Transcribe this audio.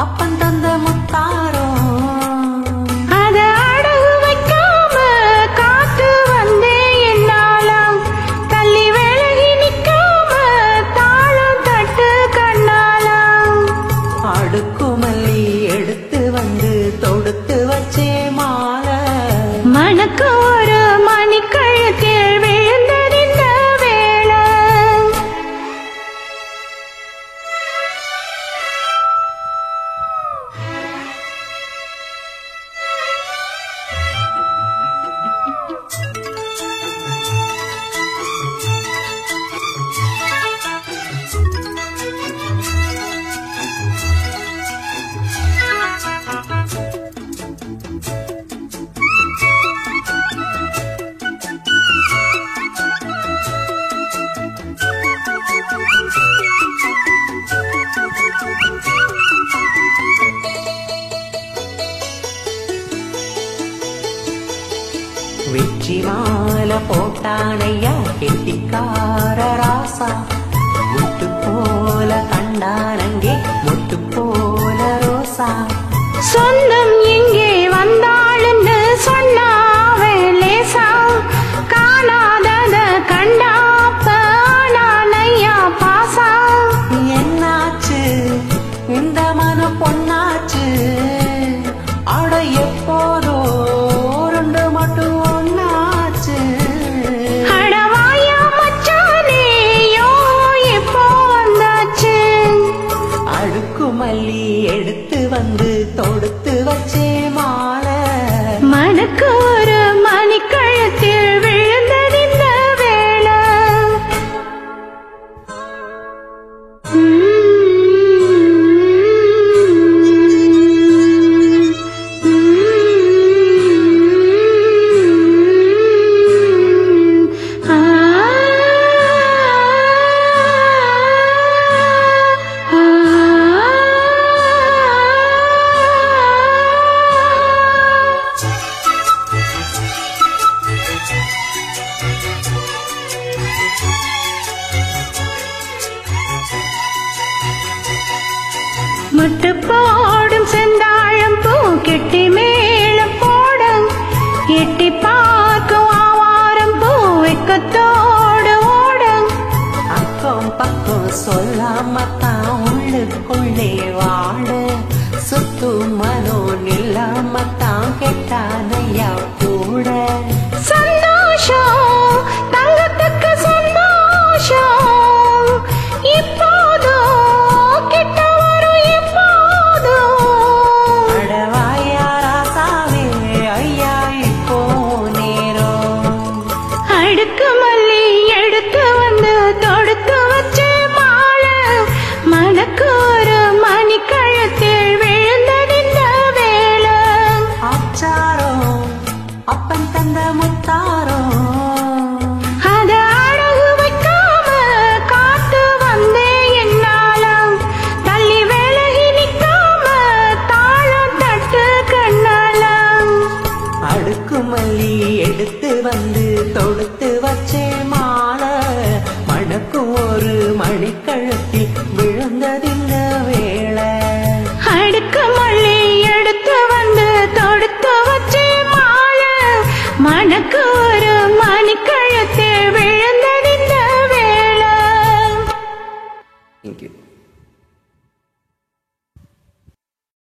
அப்பன் தந்த முத்தாரோ அத அடகு வைக்காம காத்து வந்தே என்னாலாம் தள்ளி விலகி நிக்காம தாளம் தட்டு கண்ணாலாம் அடுக்குமல்லி எடுத்து வந்து தொடுத்து வச்சே மாலை மனக்கு ஒரு மணிக்கழுத்தில் விழுந்ததிந்த வேளை வெற்றி மாலை போட்டானையா கெட்டிக்கார ராசா முட்டு போல கண்டானங்கே முட்டு போல ரோசா சொந்தம் இங்கே வந்தாளுன்னு சொன்னாவே லேசா காணாதத கண்டாப்ப நானையா பாசா என்னாச்சு இந்த மன பொன்னாச்சு அட எப்போதோ ரெண்டு மட்டும் ஒன்னாச்சு அடவாயா மச்சானேயோ எப்போ வந்தாச்சு அடுக்குமல்லி எடுத்து வந்து தொடுத்து வச்சே மாலை மனக்கு ஒரு மணிக்கழுத்தில் விழுந்ததிந்த வேளை முட்டு போடும் செந்தாழம் பூ கெட்டி மேளம் போடும் எட்டி பார்க்கும் ஆவாரம் பூ வெக்கத்தோடு ஓடும் அக்கம் பக்கம் சொல்லாமத்தான் உள்ளுக்குள்ளே வாழ சுத்து மனோ நில்லாமத்தான் கெட்டானையா கூட